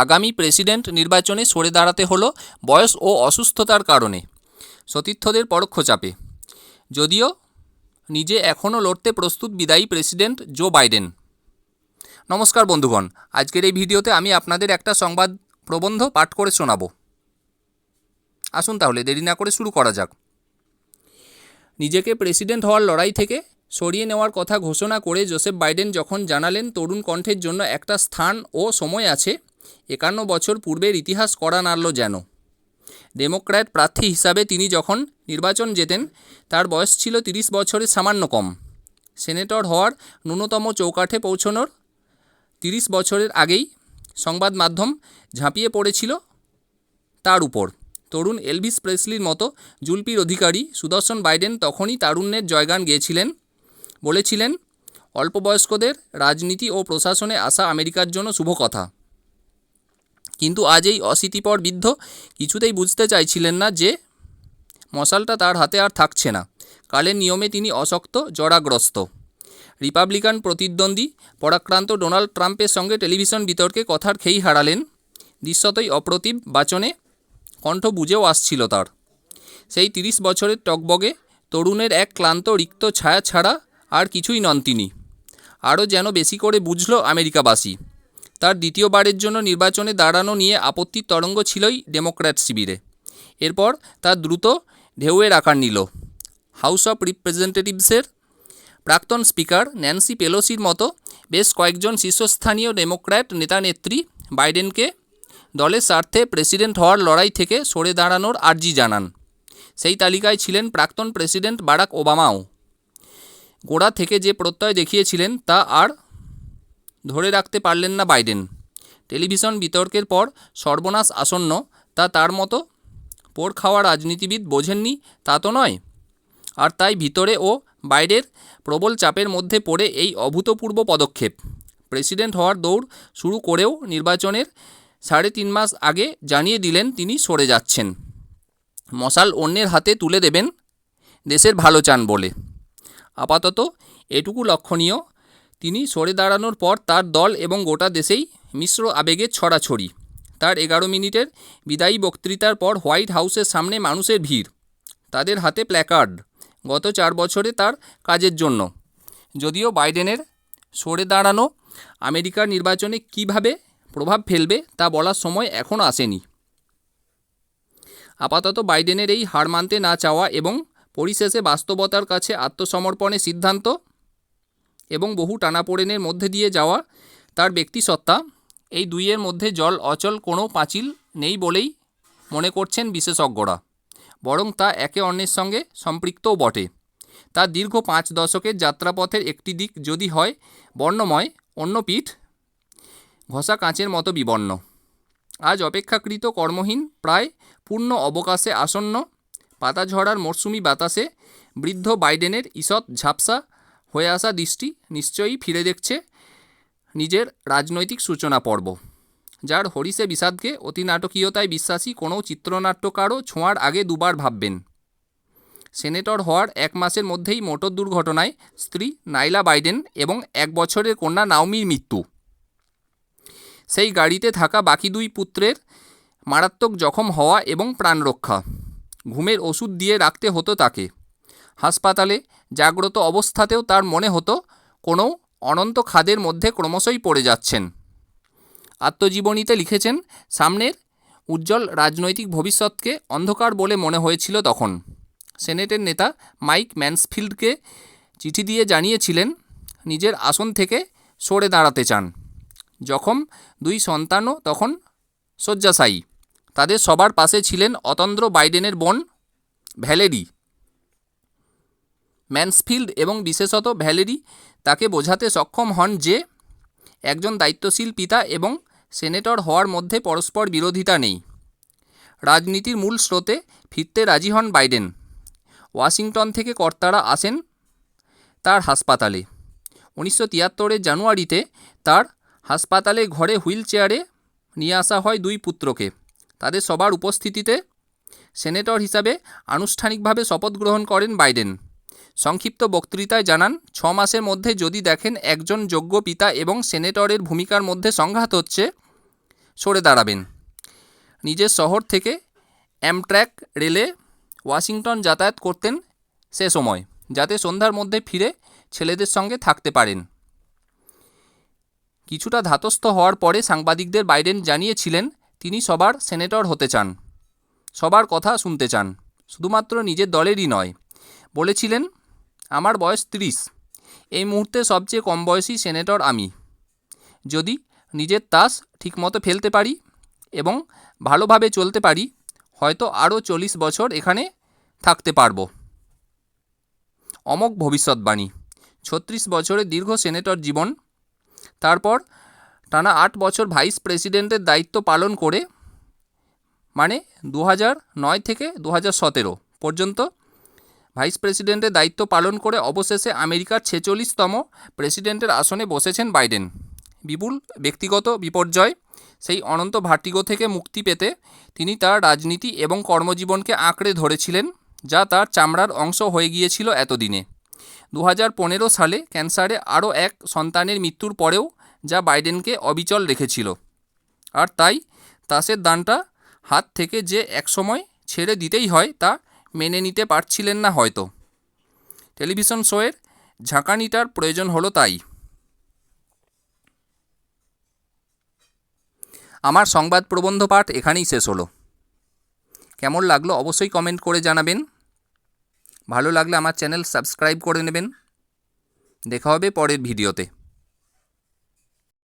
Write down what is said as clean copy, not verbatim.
আগামী প্রেসিডেন্ট নির্বাচনে সরে দাঁড়াতে হলো বয়স ও অসুস্থতার কারণে, সতীর্থদের পরোক্ষ চাপে। যদিও নিজে এখনও লড়তে প্রস্তুত বিদায়ী প্রেসিডেন্ট জো বাইডেন। নমস্কার বন্ধুগণ, আজকের এই ভিডিওতে আমি আপনাদের একটা সংবাদ প্রবন্ধ পাঠ করে শোনাব। আসুন তাহলে দেরি না করে শুরু করা যাক। নিজেকে প্রেসিডেন্ট হওয়ার লড়াই থেকে সরিয়ে নেওয়ার কথা ঘোষণা করে জোসেফ বাইডেন যখন জানালেন তরুণ কণ্ঠের জন্য একটা স্থান ও সময় আছে, 51 বছর পূর্বের ইতিহাস কড়া নাড়ল যেন। ডেমোক্র্যাট প্রার্থী হিসাবে তিনি যখন নির্বাচন জেতেন তার বয়স ছিল 30 বছরের সামান্য কম। সেনেটর হওয়ার ন্যূনতম চৌকাঠে পৌঁছনোর 30 বছরের আগেই সংবাদ মাধ্যম ঝাঁপিয়ে পড়েছিল তার উপর। তরুণ এলভিস প্রেসলির মতো জুলপির অধিকারী সুদর্শন বাইডেন তখনই তারুণ্যের জয়গান গেয়েছিলেন, বলেছিলেন অল্প বয়স্কদের রাজনীতি ও প্রশাসনে আসা আমেরিকার জন্য শুভ কথা। কিন্তু আজ এই অশীতিপর বৃদ্ধ কিছুতেই বুঝতে চাইছিলেন না যে মশালটা তার হাতে আর থাকছে না। কালের নিয়মে তিনি অশক্ত, জরাগ্রস্ত। রিপাবলিকান প্রতিদ্বন্দ্বী পরাক্রান্ত ডোনাল্ড ট্রাম্পের সঙ্গে টেলিভিশন বিতর্কে কথার খেই হারালেন। দৃশ্যতই অপ্রতিভ বাচনে কণ্ঠ বুঝেও আসছিল তার। সেই 30 বছরের টকবগে তরুণের এক ক্লান্ত রিক্ত ছায়া ছাড়া আর কিছুই নন তিনি। আরও যেন বেশি করে বুঝল আমেরিকাবাসী। তার দ্বিতীয়বারের জন্য নির্বাচনে দাঁড়ানো নিয়ে আপত্তির তরঙ্গ ছিলই ডেমোক্র্যাট শিবিরে। এরপর তার দ্রুত ঢেউয়ের আকার নিল। হাউস অফ রিপ্রেজেন্টেটিভসের প্রাক্তন স্পিকার ন্যান্সি পেলোসির মতো বেশ কয়েকজন শীর্ষস্থানীয় ডেমোক্র্যাট নেতা-নেত্রী বাইডেনকে দলের স্বার্থে প্রেসিডেন্ট হওয়ার লড়াই থেকে সরে দাঁড়ানোর আর্জি জানান। সেই তালিকায় ছিলেন প্রাক্তন প্রেসিডেন্ট বারাক ওবামাও। গোড়া থেকে যে প্রত্যয় দেখিয়েছিলেন তা আর ধরে রাখতে পারলেন না বাইডেন। টেলিভিশন বিতর্কের পর সর্বনাশ আসন্ন তা তার মতো পোড় খাওয়া রাজনীতিবিদ বোঝেননি তা তো নয়। আর তাই ভিতরে ও বাইরের প্রবল চাপের মধ্যে পড়ে এই অভূতপূর্ব পদক্ষেপ। প্রেসিডেন্ট হওয়ার দৌড় শুরু করেও নির্বাচনের 3.5 মাস আগে জানিয়ে দিলেন তিনি সরে যাচ্ছেন। মশাল অন্যের হাতে তুলে দেবেন দেশের ভালো চান বলে। আপাতত এটুকু লক্ষণীয়, তিনি সরে দাঁড়ানোর পর তার দল এবং গোটা দেশেই মিশ্র আবেগের ছড়াছড়ি। তার 11 মিনিটের বিদায়ী বক্তৃতার পর হোয়াইট হাউসের সামনে মানুষের ভিড়, তাদের হাতে প্ল্যাকার্ড গত 4 বছরে তার কাজের জন্য। যদিও বাইডেনের সরে দাঁড়ানো আমেরিকার নির্বাচনে কীভাবে প্রভাব ফেলবে তা বলার সময় এখনও আসেনি। আপাতত বাইডেনের এই হার মানতে না চাওয়া এবং পরিশেষে বাস্তবতার কাছে আত্মসমর্পণের সিদ্ধান্ত এবং বহু টানাপোড়েনের মধ্যে দিয়ে যাওয়া তার ব্যক্তিসত্তা, এই দুইয়ের মধ্যে জল অচল কোনো পাঁচিল নেই বলেই মনে করছেন বিশেষজ্ঞরা। বরং তা একে অন্যের সঙ্গে সম্পৃক্তও বটে। তার দীর্ঘ 5 দশকের যাত্রাপথের একটি দিক যদি হয় বর্ণময়, অন্য পিঠ ঘষা কাঁচের মতো বিবর্ণ। আজ অপেক্ষাকৃত কর্মহীন, প্রায় পূর্ণ অবকাশে আসন্ন পাতা ঝরার মরশুমি বাতাসে বৃদ্ধ বাইডেনের ঈষৎ ঝাপসা হয়ে আসা দৃষ্টি নিশ্চয়ই ফিরে দেখছে নিজের রাজনৈতিক সূচনা পর্ব, যার হরিষে বিষাদকে অতিনাটকীয়তায় বিশ্বাসী কোনো চিত্রনাট্যকারও ছোঁয়ার আগে দুবার ভাববেন। সেনেটর হওয়ার 1 মাসের মধ্যেই মোটর দুর্ঘটনায় স্ত্রী নাইলা বাইডেন এবং 1 বছরের কন্যা নাওমির মৃত্যু। সেই গাড়িতে থাকা বাকি 2 পুত্রের মারাত্মক জখম হওয়া এবং প্রাণরক্ষা। ঘুমের ওষুধ দিয়ে রাখতে হতো তাকে। হাসপাতালে জাগ্রত অবস্থাতেও তার মনে হতো কোনো অনন্ত খাদের মধ্যে ক্রমশই পড়ে যাচ্ছেন। আত্মজীবনীতে লিখেছেন, সামনের উজ্জ্বল রাজনৈতিক ভবিষ্যৎকে অন্ধকার বলে মনে হয়েছিল তখন। সেনেটের নেতা মাইক ম্যানসফিল্ডকে চিঠি দিয়ে জানিয়েছিলেন নিজের আসন থেকে সরে দাঁড়াতে চান। যখন 2 সন্তানও তখন শয্যাশায়ী। তাদের সবার পাশে ছিলেন অতন্দ্র বাইডেনের বোন ভ্যালেরি। ম্যানসফিল্ড এবং বিশেষত ভ্যালেরি তাকে বোঝাতে সক্ষম হন যে একজন দায়িত্বশীল পিতা এবং সেনেটর হওয়ার মধ্যে পরস্পর বিরোধিতা নেই। রাজনীতির মূল স্রোতে ফিরতে রাজি হন বাইডেন। ওয়াশিংটন থেকে কর্তারা আসেন তার হাসপাতালে। 1973 জানুয়ারিতে তার হাসপাতালে ঘরে হুইল চেয়ারে নিয়ে আসা হয় 2 পুত্রকে। তাদের সবার উপস্থিতিতে সেনেটর হিসাবে আনুষ্ঠানিকভাবে শপথ গ্রহণ করেন বাইডেন। সংক্ষিপ্ত বক্তৃতায় জানান, 6 মাসের মধ্যে যদি দেখেন একজন যোগ্য পিতা এবং সেনেটরের ভূমিকার মধ্যে সংঘাত হচ্ছে, সরে দাঁড়াবেন। নিজের শহর থেকে অ্যামট্র্যাক রেলে ওয়াশিংটন যাতায়াত করতেন সে সময়, যাতে সন্ধ্যার মধ্যে ফিরে ছেলেদের সঙ্গে থাকতে পারেন। কিছুটা ধাতস্থ হওয়ার পরে সাংবাদিকদের বাইডেন জানিয়েছিলেন তিনি সবার সেনেটর হতে চান, সবার কথা শুনতে চান, শুধুমাত্র নিজের দলেরই নয়। বলেছিলেন, আমার বয়স 30, এই মুহূর্তে সবচেয়ে কম বয়সী সেনেটর আমি। যদি নিজের তাস ঠিকমতো ফেলতে পারি এবং ভালোভাবে চলতে পারি, হয়তো আরও 40 বছর এখানে থাকতে পারব। অমোঘ ভবিষ্যৎবাণী। 36 বছরের দীর্ঘ সেনেটর জীবন, তারপর টানা 8 বছর ভাইস প্রেসিডেন্টের দায়িত্ব পালন করে, মানে 2009 থেকে 2017 পর্যন্ত ভাইস প্রেসিডেন্টের দায়িত্ব পালন করে অবশেষে আমেরিকার 46তম প্রেসিডেন্টের আসনে বসেছেন বাইডেন। বিপুল ব্যক্তিগত বিপর্যয়, সেই অনন্ত ভার্টিগো থেকে মুক্তি পেতে তিনি তার রাজনীতি এবং কর্মজীবনকে আঁকড়ে ধরেছিলেন, যা তার চামড়ার অংশ হয়ে গিয়েছিল এতদিনে। 2015 সালে ক্যান্সারে আরও এক সন্তানের মৃত্যুর পরেও যা বাইডেনকে অবিচল রেখেছিল। আর তাই তাসের দানটা হাত থেকে যে একসময় ছেড়ে দিতেই হয় তা মেনে নিতে পারছিলেন না হয়তো। টেলিভিশন শোয়ের ঝাঁকানিটার প্রয়োজন হলো তাই। আমার সংবাদ প্রবন্ধ পাঠ এখানেই শেষ হলো। কেমন লাগলো অবশ্যই কমেন্ট করে জানাবেন। ভালো লাগলে আমার চ্যানেল সাবস্ক্রাইব করে নেবেন। দেখা হবে পরের ভিডিওতে।